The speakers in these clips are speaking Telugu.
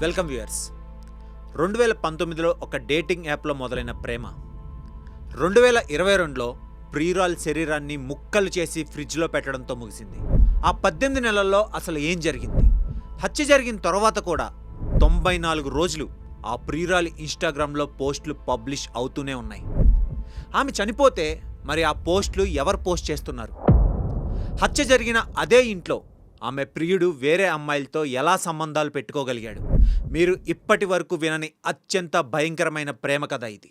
Welcome viewers. 2019లో ఒక డేటింగ్ యాప్లో మొదలైన ప్రేమ 2022లో ప్రియురాల్ శరీరాన్ని ముక్కలు చేసి ఫ్రిడ్జ్లో పెట్టడంతో ముగిసింది. ఆ 18 నెలల్లో అసలు ఏం జరిగింది? హత్య జరిగిన తర్వాత కూడా 94 రోజులు ఆ ప్రియురాలి ఇన్స్టాగ్రామ్లో పోస్టులు పబ్లిష్ అవుతూనే ఉన్నాయి. ఆమె చనిపోతే మరి ఆ పోస్టులు ఎవరు పోస్ట్ చేస్తున్నారు? హత్య జరిగిన అదే ఇంట్లో ఆమె ప్రియుడు వేరే అమ్మాయిలతో ఎలా సంబంధాలు పెట్టుకోగలిగాడు? మీరు ఇప్పటి వరకు వినని అత్యంత భయంకరమైన ప్రేమ కథ ఇది.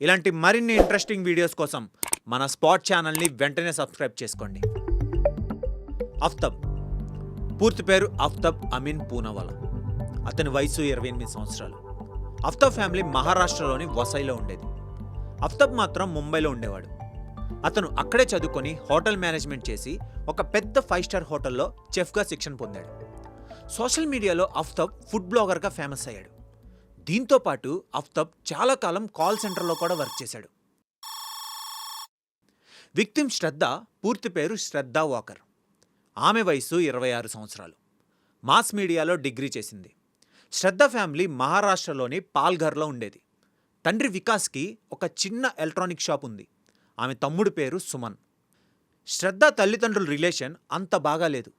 ఇలాంటి మరిన్ని ఇంట్రెస్టింగ్ వీడియోస్ కోసం మన స్పాట్ ఛానల్ని వెంటనే సబ్స్క్రైబ్ చేసుకోండి. అఫ్తబ్ పూర్తి పేరు అఫ్తబ్ అమీన్ పూనావాలా. అతని వయసు 28 సంవత్సరాలు. అఫ్తబ్ ఫ్యామిలీ మహారాష్ట్రలోని వసైలో ఉండేది. అఫ్తబ్ మాత్రం ముంబైలో ఉండేవాడు. అతను అక్కడే చదువుకొని హోటల్ మేనేజ్మెంట్ చేసి ఒక పెద్ద 5 స్టార్ హోటల్లో చెఫ్గా శిక్షణ పొందాడు. సోషల్ మీడియాలో అఫ్తబ్ ఫుడ్ బ్లాగర్గా ఫేమస్ అయ్యాడు. దీంతో పాటు అఫ్తబ్ చాలా కాలం కాల్ సెంటర్లో కూడా వర్క్ చేశాడు. విక్టిమ్ శ్రద్ధ పూర్తి పేరు శ్రద్ధా వాకర్. ఆమె వయసు 26 సంవత్సరాలు. మాస్ మీడియాలో డిగ్రీ చేసింది. శ్రద్ధ ఫ్యామిలీ మహారాష్ట్రలోని పాల్ఘర్లో ఉండేది. తండ్రి వికాస్కి ఒక చిన్న ఎలక్ట్రానిక్ షాప్ ఉంది. ఆమె తమ్ముడి పేరు సుమన్. శ్రద్ధ తల్లిదండ్రుల రిలేషన్ అంత బాగాలేదు.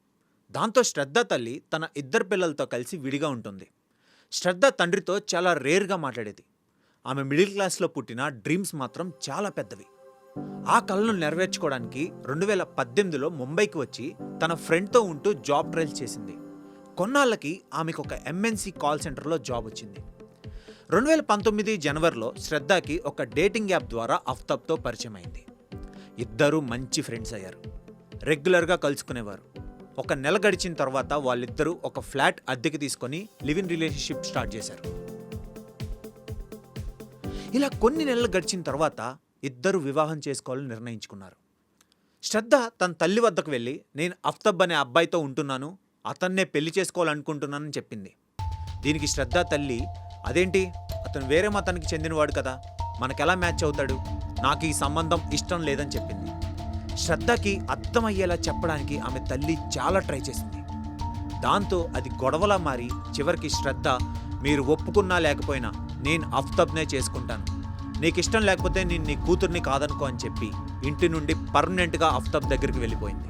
దాంతో శ్రద్ధ తల్లి తన 2 పిల్లలతో కలిసి విడిగా ఉంటుంది. శ్రద్ధ తండ్రితో చాలా రేర్గా మాట్లాడేది. ఆమె మిడిల్ క్లాస్లో పుట్టిన డ్రీమ్స్ మాత్రం చాలా పెద్దవి. ఆ కలను నెరవేర్చుకోవడానికి 2018లో ముంబైకి వచ్చి తన ఫ్రెండ్తో ఉంటూ జాబ్ ట్రయల్స్ చేసింది. కొన్నాళ్ళకి ఆమెకు ఒక ఎంఎన్సీ కాల్ సెంటర్లో జాబ్ వచ్చింది. 2019 జనవరిలో శ్రద్ధకి ఒక డేటింగ్ యాప్ ద్వారా అఫ్తబ్తో పరిచయం అయింది. ఇద్దరూ మంచి ఫ్రెండ్స్ అయ్యారు. రెగ్యులర్గా కలుసుకునేవారు. ఒక నెల గడిచిన తర్వాత వాళ్ళిద్దరూ ఒక ఫ్లాట్ అద్దెకి తీసుకొని లివ్ ఇన్ రిలేషన్షిప్ స్టార్ట్ చేశారు. ఇలా కొన్ని నెలలు గడిచిన తర్వాత ఇద్దరు వివాహం చేసుకోవాలని నిర్ణయించుకున్నారు. శ్రద్ధ తన తల్లి వద్దకు వెళ్ళి నేను అఫ్తబ్ అనే అబ్బాయితో ఉంటున్నాను, అతన్నే పెళ్లి చేసుకోవాలనుకుంటున్నానని చెప్పింది. దీనికి శ్రద్ధ తల్లి, అదేంటి, అతను వేరే మతానికి చెందినవాడు కదా, మనకెలా మ్యాచ్ అవుతాడు, నాకు ఈ సంబంధం ఇష్టం లేదని చెప్పింది. శ్రద్ధకి అర్థమయ్యేలా చెప్పడానికి ఆమె తల్లి చాలా ట్రై చేసింది. దాంతో అది గొడవలా మారి చివరికి శ్రద్ధ, మీరు ఒప్పుకున్నా లేకపోయినా నేను అఫ్తబ్నే చేసుకుంటాను, నీకు ఇష్టం లేకపోతే నేను నీ కూతుర్ని కాదనుకో అని చెప్పి ఇంటి నుండి పర్మనెంట్గా అఫ్తబ్ దగ్గరికి వెళ్ళిపోయింది.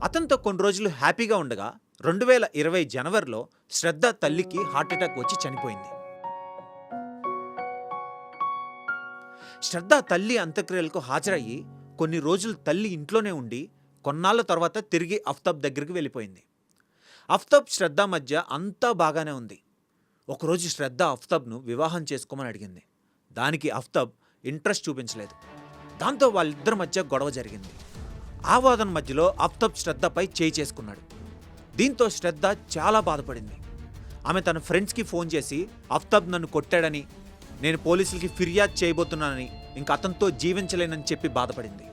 అతనితో కొన్ని రోజులు హ్యాపీగా ఉండగా 2020 జనవరిలో శ్రద్ధ తల్లికి హార్ట్అటాక్ వచ్చి చనిపోయింది. శ్రద్ధ తల్లి అంత్యక్రియలకు హాజరయ్యి కొన్ని రోజులు తల్లి ఇంట్లోనే ఉండి కొన్నాళ్ళ తర్వాత తిరిగి అఫ్తబ్ దగ్గరికి వెళ్ళిపోయింది. అఫ్తబ్ శ్రద్ధ మధ్య అంతా బాగానే ఉంది. ఒకరోజు శ్రద్ధ అఫ్తబ్ను వివాహం చేసుకోమని అడిగింది. దానికి అఫ్తబ్ ఇంట్రెస్ట్ చూపించలేదు. దాంతో వాళ్ళిద్దరి మధ్య గొడవ జరిగింది. ఆ వాదన మధ్యలో అఫ్తబ్ శ్రద్ధపై చేయి చేసుకున్నాడు. దీంతో శ్రద్ధ చాలా బాధపడింది. ఆమె తన ఫ్రెండ్స్కి ఫోన్ చేసి అఫ్తబ్ నన్ను కొట్టాడని, నేను పోలీసులకి ఫిర్యాదు చేయబోతున్నానని, ఇంకా అతనితో జీవించలేనని చెప్పి బాధపడింది.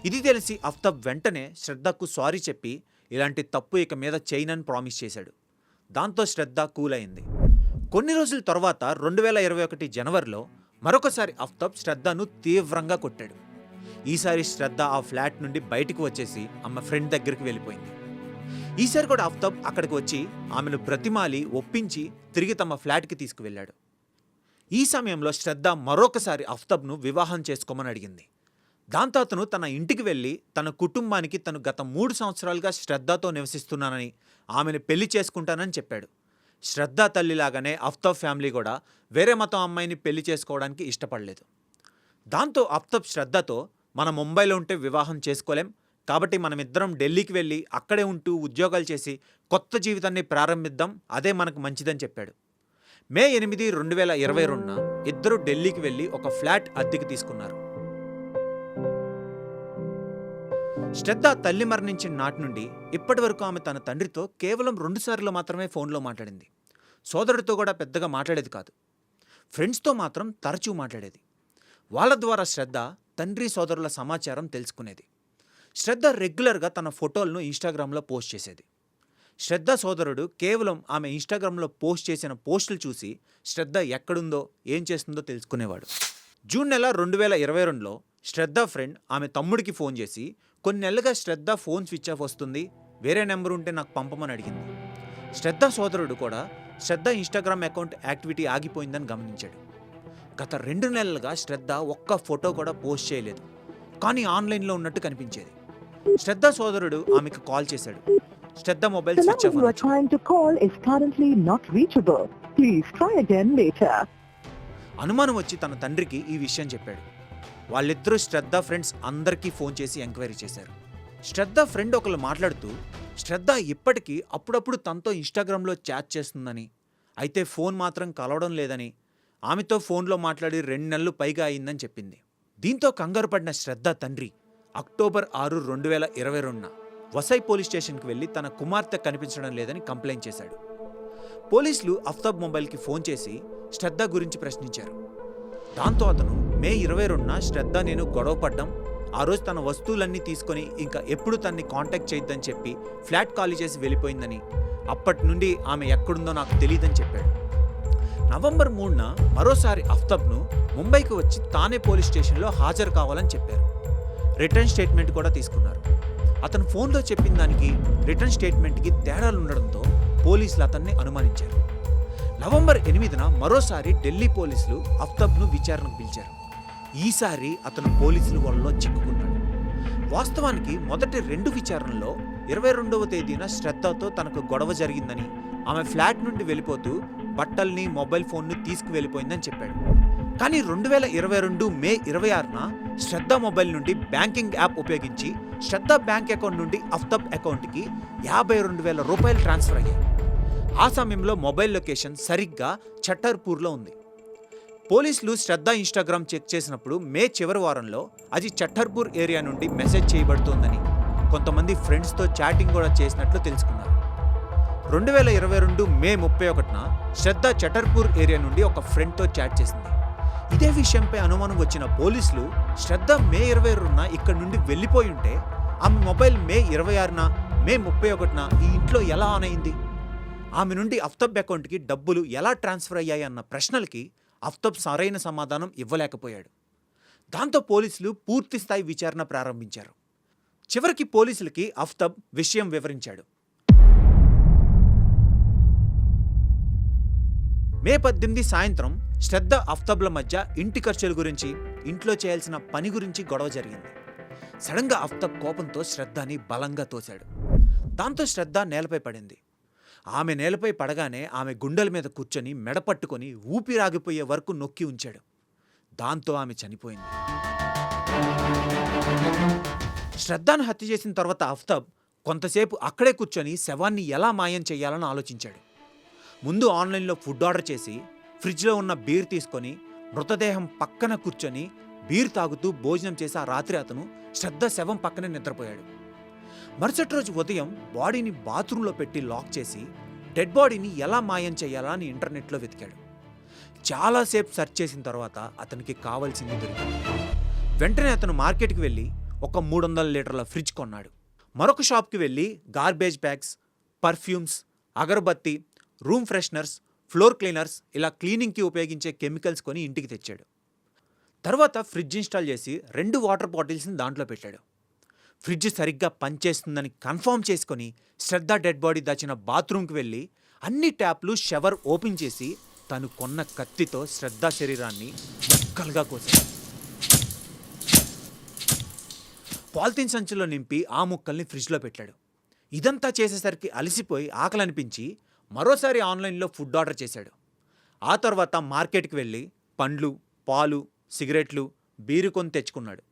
ఇది తెలిసి అఫ్తబ్ వెంటనే శ్రద్ధకు సారీ చెప్పి ఇలాంటి తప్పు ఇక మీద చేయనని ప్రామిస్ చేశాడు. దాంతో శ్రద్ధ కూల్ అయింది. కొన్ని రోజుల తర్వాత 2021 జనవరిలో మరొకసారి అఫ్తబ్ శ్రద్ధను తీవ్రంగా కొట్టాడు. ఈసారి శ్రద్ధ ఆ ఫ్లాట్ నుండి బయటికి వచ్చేసి ఆమె ఫ్రెండ్ దగ్గరికి వెళ్ళిపోయింది. ఈసారి కూడా అఫ్తబ్ అక్కడికి వచ్చి ఆమెను బ్రతిమాలి ఒప్పించి తిరిగి తమ ఫ్లాట్కి తీసుకువెళ్ళాడు. ఈ సమయంలో శ్రద్ధ మరొకసారి అఫ్తబ్ను వివాహం చేసుకోమని అడిగింది. దాంతో అతను తన ఇంటికి వెళ్ళి తన కుటుంబానికి తను గత 3 సంవత్సరాలుగా శ్రద్ధతో నివసిస్తున్నానని, ఆమెను పెళ్లి చేసుకుంటానని చెప్పాడు. శ్రద్ధ తల్లిలాగానే అఫ్తబ్ ఫ్యామిలీ కూడా వేరే మతం అమ్మాయిని పెళ్లి చేసుకోవడానికి ఇష్టపడలేదు. దాంతో అఫ్తబ్ శ్రద్ధతో, మనం ముంబైలో ఉంటే వివాహం చేసుకోలేం, కాబట్టి మనమిద్దరం ఢిల్లీకి వెళ్ళి అక్కడే ఉంటూ ఉద్యోగాలు చేసి కొత్త జీవితాన్ని ప్రారంభిద్దాం, అదే మనకు మంచిదని చెప్పాడు. మే 8, 2022న ఇద్దరు ఢిల్లీకి వెళ్ళి ఒక ఫ్లాట్ అద్దెకి తీసుకున్నారు. శ్రద్ధ తల్లి మరణించిన నాటి నుండి ఇప్పటి వరకు ఆమె తన తండ్రితో కేవలం 2 సార్లు మాత్రమే ఫోన్లో మాట్లాడింది. సోదరుడితో కూడా పెద్దగా మాట్లాడేది కాదు. ఫ్రెండ్స్తో మాత్రం తరచూ మాట్లాడేది. వాళ్ళ ద్వారా శ్రద్ధ తండ్రి సోదరుల సమాచారం తెలుసుకునేది. శ్రద్ధ రెగ్యులర్గా తన ఫోటోలను ఇన్స్టాగ్రామ్లో పోస్ట్ చేసేది. శ్రద్ధ సోదరుడు కేవలం ఆమె ఇన్స్టాగ్రామ్లో పోస్ట్ చేసిన పోస్టులు చూసి శ్రద్ధ ఎక్కడుందో ఏం చేస్తుందో తెలుసుకునేవాడు. జూన్ నెల 2022లో శ్రద్ధ ఫ్రెండ్ ఆమె తమ్ముడికి ఫోన్ చేసి కొన్ని నెలలుగా శ్రద్ధ ఫోన్ స్విచ్ ఆఫ్ వస్తుంది, వేరే నెంబర్ ఉంటే నాకు పంపమని అడిగింది. శ్రద్ధ సోదరుడు కూడా శ్రద్ధ ఇన్స్టాగ్రామ్ అకౌంట్ యాక్టివిటీ ఆగిపోయిందని గమనించాడు. గత 2 నెలలుగా శ్రద్ధ ఒక్క ఫోటో కూడా పోస్ట్ చేయలేదు, కానీ ఆన్లైన్లో ఉన్నట్టు కనిపించేది. శ్రద్ధ సోదరుడు ఆమెకు కాల్ చేశాడు. Shraddha mobile The switch number off you are అని వచ్చింది. trying to call is currently not reachable. Please try again later. అనుమానం వచ్చి తన తండ్రికి ఈ విషయం చెప్పాడు. వాళ్ళిద్దరూ శ్రద్ధ ఫ్రెండ్స్ అందరికీ ఫోన్ చేసి ఎంక్వైరీ చేశారు. శ్రద్ధ ఫ్రెండ్ ఒకళ్ళు మాట్లాడుతూ శ్రద్ధ ఇప్పటికీ అప్పుడప్పుడు తనతో ఇన్స్టాగ్రామ్లో చాట్ చేస్తుందని, అయితే ఫోన్ మాత్రం కలవడం లేదని, ఆమెతో ఫోన్లో మాట్లాడి 2 నెలలు పైగా అయిందని చెప్పింది. దీంతో కంగారు పడిన శ్రద్ధ తండ్రి అక్టోబర్ 6, 2022న వసై పోలీస్ స్టేషన్కి వెళ్ళి తన కుమార్తె కనిపించడం లేదని కంప్లైంట్ చేశాడు. పోలీసులు అఫ్తాబ్ మొబైల్కి ఫోన్ చేసి శ్రద్ధ గురించి ప్రశ్నించారు. దాంతో అతను మే 22న శ్రద్ధ నేను గొడవ పడ్డం, ఆ రోజు తన వస్తువులన్నీ తీసుకొని ఇంకా ఎప్పుడు తనని కాంటాక్ట్ చేయొద్దని చెప్పి ఫ్లాట్ ఖాళీ చేసి వెళ్ళిపోయిందని, అప్పటి నుండి ఆమె ఎక్కడుందో నాకు తెలియదని చెప్పాడు. నవంబర్ 3న మరోసారి అఫ్తాబ్ను ముంబైకి వచ్చి తానే పోలీస్ స్టేషన్లో హాజరు కావాలని చెప్పారు. రిటర్న్ స్టేట్మెంట్ కూడా తీసుకున్నారు. అతను ఫోన్లో చెప్పిన దానికి రిటర్న్ స్టేట్మెంట్కి తేడాలు ఉండడంతో పోలీసులు అతన్ని అనుమానించారు. నవంబర్ 8న మరోసారి ఢిల్లీ పోలీసులు అఫ్తాబ్ను విచారణకు పిలిచారు. ఈసారి అతను పోలీసుల వలలో చిక్కుకున్నాడు. వాస్తవానికి మొదటి 2 విచారణల్లో 22వ తేదీన శ్రద్ధతో తనకు గొడవ జరిగిందని, ఆమె ఫ్లాట్ నుండి వెళ్ళిపోతూ బట్టల్ని మొబైల్ ఫోన్ను తీసుకువెళ్ళిపోయిందని చెప్పాడు. కానీ 2022 మే 26న శ్రద్ధ మొబైల్ నుండి బ్యాంకింగ్ యాప్ ఉపయోగించి శ్రద్ధ బ్యాంక్ అకౌంట్ నుండి అఫ్తాబ్ అకౌంట్కి 52,000 రూపాయలు ట్రాన్స్ఫర్ అయ్యాయి. ఆ సమయంలో మొబైల్ లొకేషన్ సరిగ్గా చట్టర్పూర్లో ఉంది. పోలీసులు శ్రద్ధ ఇన్స్టాగ్రామ్ చెక్ చేసినప్పుడు మే చివరి వారంలో అది చట్టర్పూర్ ఏరియా నుండి మెసేజ్ చేయబడుతోందని, కొంతమంది ఫ్రెండ్స్తో చాటింగ్ కూడా చేసినట్లు తెలుసుకున్నారు. 2022 మే 31న శ్రద్ధ చట్టర్పూర్ ఏరియా నుండి ఒక ఫ్రెండ్తో చాట్ చేసింది. ఇదే విషయంపై అనుమానం వచ్చిన పోలీసులు శ్రద్ధ మే 22న ఇక్కడి నుండి వెళ్ళిపోయి ఉంటే ఆమె మొబైల్ మే 26న, మే 31న ఈ ఇంట్లో ఎలా ఆన్ అయింది, ఆమె నుండి అఫ్తాబ్ అకౌంట్కి డబ్బులు ఎలా ట్రాన్స్ఫర్ అయ్యాయి అన్న ప్రశ్నలకి అఫ్తాబ్ సరైన సమాధానం ఇవ్వలేకపోయాడు. దాంతో పోలీసులు పూర్తి స్థాయి విచారణ ప్రారంభించారు. చివరికి పోలీసులకి అఫ్తాబ్ విషయం వివరించాడు. మే 18 సాయంత్రం శ్రద్ధ అఫ్తాబ్ల మధ్య ఇంటి ఖర్చుల గురించి, ఇంట్లో చేయాల్సిన పని గురించి గొడవ జరిగింది. సడన్గా అఫ్తాబ్ కోపంతో శ్రద్ధని బలంగా తోశాడు. దాంతో శ్రద్ధ నేలపై పడింది. ఆమె నేలపై పడగానే ఆమె గుండెల మీద కూర్చొని మెడపట్టుకొని ఊపిరాగిపోయే వరకు నొక్కి ఉంచాడు. దాంతో ఆమె చనిపోయింది. శ్రద్ధను హత్య చేసిన తర్వాత అఫ్తాబ్ కొంతసేపు అక్కడే కూర్చొని శవాన్ని ఎలా మాయం చేయాలని ఆలోచించాడు. ముందు ఆన్లైన్లో ఫుడ్ ఆర్డర్ చేసి ఫ్రిడ్జ్లో ఉన్న బీర్ తీసుకొని మృతదేహం పక్కన కూర్చొని బీర్ తాగుతూ భోజనం చేసి ఆ రాత్రి అతను శ్రద్ధ శవం పక్కనే నిద్రపోయాడు. మరుసటి రోజు ఉదయం బాడీని బాత్రూంలో పెట్టి లాక్ చేసి డెడ్ బాడీని ఎలా మాయం చేయాలా అని ఇంటర్నెట్లో వెతికాడు. చాలాసేపు సెర్చ్ చేసిన తర్వాత అతనికి కావాల్సింది దొరికింది. వెంటనే అతను మార్కెట్కి వెళ్ళి ఒక 300 లీటర్ల ఫ్రిడ్జ్ కొన్నాడు. మరొక షాప్కి వెళ్ళి గార్బేజ్ బ్యాగ్స్, పర్ఫ్యూమ్స్, అగరబత్తి, రూమ్ ఫ్రెషనర్స్, ఫ్లోర్ క్లీనర్స్ ఇలా క్లీనింగ్కి ఉపయోగించే కెమికల్స్ కొని ఇంటికి తెచ్చాడు. తర్వాత ఫ్రిడ్జ్ ఇన్స్టాల్ చేసి 2 వాటర్ బాటిల్స్ని దాంట్లో పెట్టాడు. ఫ్రిడ్జ్ సరిగ్గా పనిచేస్తుందని కన్ఫర్మ్ చేసుకొని శ్రద్ధ డెడ్ బాడీ దాచిన బాత్రూమ్కి వెళ్ళి అన్ని ట్యాప్లు, షవర్ ఓపెన్ చేసి తను కొన్న కత్తితో శ్రద్ధ శరీరాన్ని ముక్కలుగా కోసాడు. పాలిథిన్ సంచిలో నింపి ఆ ముక్కల్ని ఫ్రిడ్జ్లో పెట్టాడు. ఇదంతా చేసేసరికి అలసిపోయి ఆకలి అనిపించి మరోసారి ఆన్లైన్లో ఫుడ్ ఆర్డర్ చేశాడు. ఆ తర్వాత మార్కెట్కి వెళ్ళి పండ్లు, పాలు, సిగరెట్లు, బీరు కొని తెచ్చుకున్నాడు.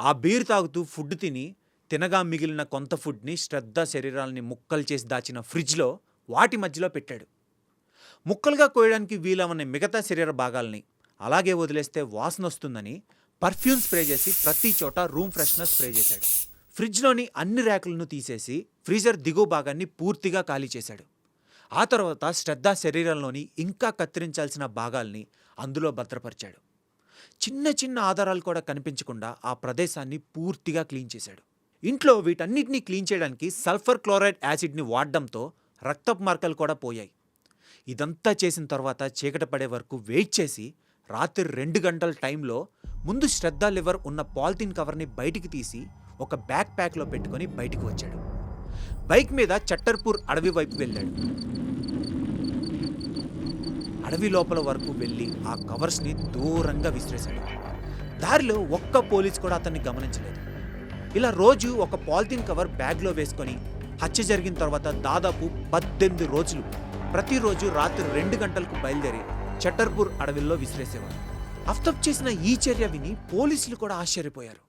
ఆ బీరు తాగుతూ ఫుడ్ తినగా మిగిలిన కొంత ఫుడ్ని శ్రద్ధ శరీరాలని ముక్కలు చేసి దాచిన ఫ్రిడ్జ్లో వాటి మధ్యలో పెట్టాడు. ముక్కలుగా కోయడానికి వీలవని మిగతా శరీర భాగాల్ని అలాగే వదిలేస్తే వాసన వస్తుందని పర్ఫ్యూమ్ స్ప్రే చేసి ప్రతి చోట రూమ్ ఫ్రెషనర్ స్ప్రే చేశాడు. ఫ్రిడ్జ్లోని అన్ని ర్యాకులను తీసేసి ఫ్రీజర్ దిగువ భాగాన్ని పూర్తిగా ఖాళీ చేశాడు. ఆ తర్వాత శ్రద్ధ శరీరంలోని ఇంకా కత్తిరించాల్సిన భాగాల్ని అందులో భద్రపరిచాడు. చిన్న చిన్న ఆధారాలు కూడా కనిపించకుండా ఆ ప్రదేశాన్ని పూర్తిగా క్లీన్ చేశాడు. ఇంట్లో వీటన్నిటినీ క్లీన్ చేయడానికి సల్ఫర్ క్లోరైడ్ యాసిడ్ని వాడడంతో రక్తపు మార్కలు కూడా పోయాయి. ఇదంతా చేసిన తర్వాత చీకటి పడే వరకు వెయిట్ చేసి రాత్రి 2 గంటల టైంలో ముందు శ్రద్ధ లివర్ ఉన్న పాలిథిన్ కవర్ని బయటికి తీసి ఒక బ్యాక్ ప్యాక్లో పెట్టుకొని బయటికి వచ్చాడు. బైక్ మీద చట్టర్పూర్ అడవి వైపు వెళ్ళాడు. అడవి లోపల వరకు వెళ్ళి ఆ కవర్స్ని దూరంగా విసిరేశాడు. దారిలో ఒక్క పోలీస్ కూడా అతన్ని గమనించలేదు. ఇలా రోజు ఒక పాలిథిన్ కవర్ బ్యాగ్లో వేసుకొని హత్య జరిగిన తర్వాత దాదాపు 18 రోజులు ప్రతిరోజు రాత్రి 2 గంటలకు బయలుదేరి చట్టర్పూర్ అడవిలో విసిరేసేవాడు. అఫ్తాబ్ చేసిన ఈ చర్య విని పోలీసులు కూడా ఆశ్చర్యపోయారు.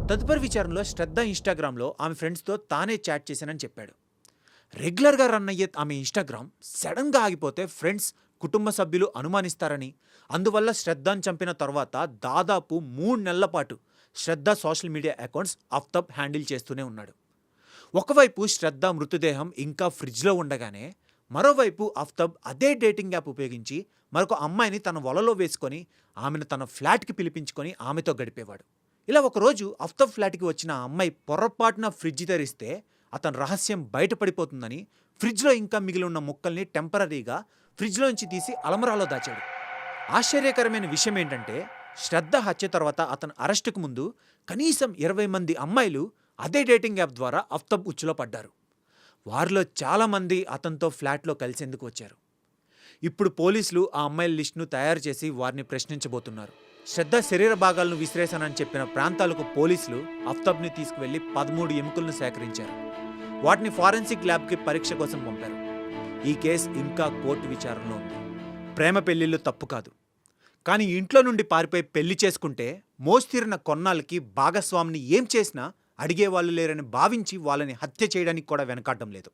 తదుపరి విచారణలో శ్రద్ధ ఇన్స్టాగ్రామ్లో ఆమె ఫ్రెండ్స్తో తానే చాట్ చేశానని చెప్పాడు. రెగ్యులర్గా రన్ అయ్యే ఆమె ఇన్స్టాగ్రామ్ సడన్గా ఆగిపోతే ఫ్రెండ్స్, కుటుంబ సభ్యులు అనుమానిస్తారని, అందువల్ల శ్రద్ధను చంపిన తర్వాత దాదాపు 3 నెలల పాటు Shraddha social media accounts Aftab handle చేస్తూనే ఉన్నాడు. ఒకవైపు శ్రద్ధ మృతదేహం ఇంకా ఫ్రిడ్జ్లో ఉండగానే మరోవైపు అఫ్తాబ్ అదే డేటింగ్ యాప్ ఉపయోగించి మరొక అమ్మాయిని తన వలలో వేసుకొని ఆమెను తన ఫ్లాట్కి పిలిపించుకొని ఆమెతో గడిపేవాడు. ఇలా ఒకరోజు అఫ్తాబ్ ఫ్లాట్కి వచ్చిన ఆ అమ్మాయి పొరపాటున ఫ్రిడ్జ్ తెరిస్తే అతని రహస్యం బయటపడిపోతుందని ఫ్రిడ్జ్లో ఇంకా మిగిలి ఉన్న ముక్కల్ని టెంపరీగా ఫ్రిడ్జ్లోంచి తీసి అలమరాలో దాచాడు. ఆశ్చర్యకరమైన విషయం ఏంటంటే శ్రద్ధ హత్య తర్వాత అతని అరెస్టుకు ముందు కనీసం 20 మంది అమ్మాయిలు అదే డేటింగ్ యాప్ ద్వారా అఫ్తాబ్ ఉచ్చులో పడ్డారు. వారిలో చాలామంది అతనితో ఫ్లాట్లో కలిసేందుకు వచ్చారు. ఇప్పుడు పోలీసులు ఆ అమ్మాయిల లిస్టును తయారు చేసి వారిని ప్రశ్నించబోతున్నారు. శ్రద్ధ శరీర భాగాలను విసిరేశానని చెప్పిన ప్రాంతాలకు పోలీసులు అఫ్తాబ్ని తీసుకువెళ్లి 13 ఎముకలను సేకరించారు. వాటిని ఫారెన్సిక్ ల్యాబ్కి పరీక్ష కోసం పంపారు. ఈ కేసు ఇంకా కోర్టు విచారణలో ఉంది. ప్రేమ పెళ్లిళ్ళు తప్పు కాదు, కానీ ఇంట్లో నుండి పారిపోయి పెళ్లి చేసుకుంటే మోస్తీరిన కొన్నాళ్ళకి భాగస్వామిని ఏం చేసినా అడిగేవాళ్ళు లేరని భావించి వాళ్ళని హత్య చేయడానికి కూడా వెనకాడడం లేదు.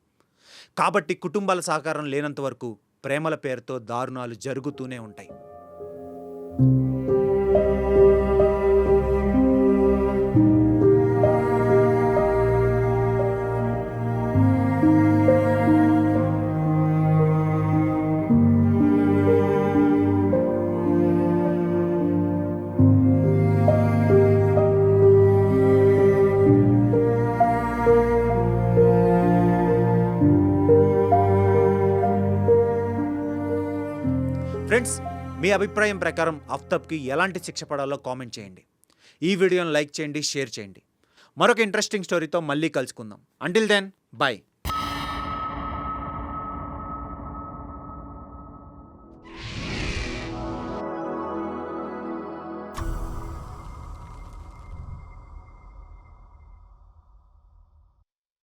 కాబట్టి కుటుంబాల సహకారం లేనంత వరకు ప్రేమల పేరుతో దారుణాలు జరుగుతూనే ఉంటాయి. ఫ్రెండ్స్, మీ అభిప్రాయం ప్రకారం అఫ్తాబ్కి ఎలాంటి శిక్ష పడాలో కామెంట్ చేయండి. ఈ వీడియోని లైక్ చేయండి, షేర్ చేయండి. మరొక ఇంట్రెస్టింగ్ స్టోరీతో మళ్ళీ కలుసుకుందాం. Until then, by.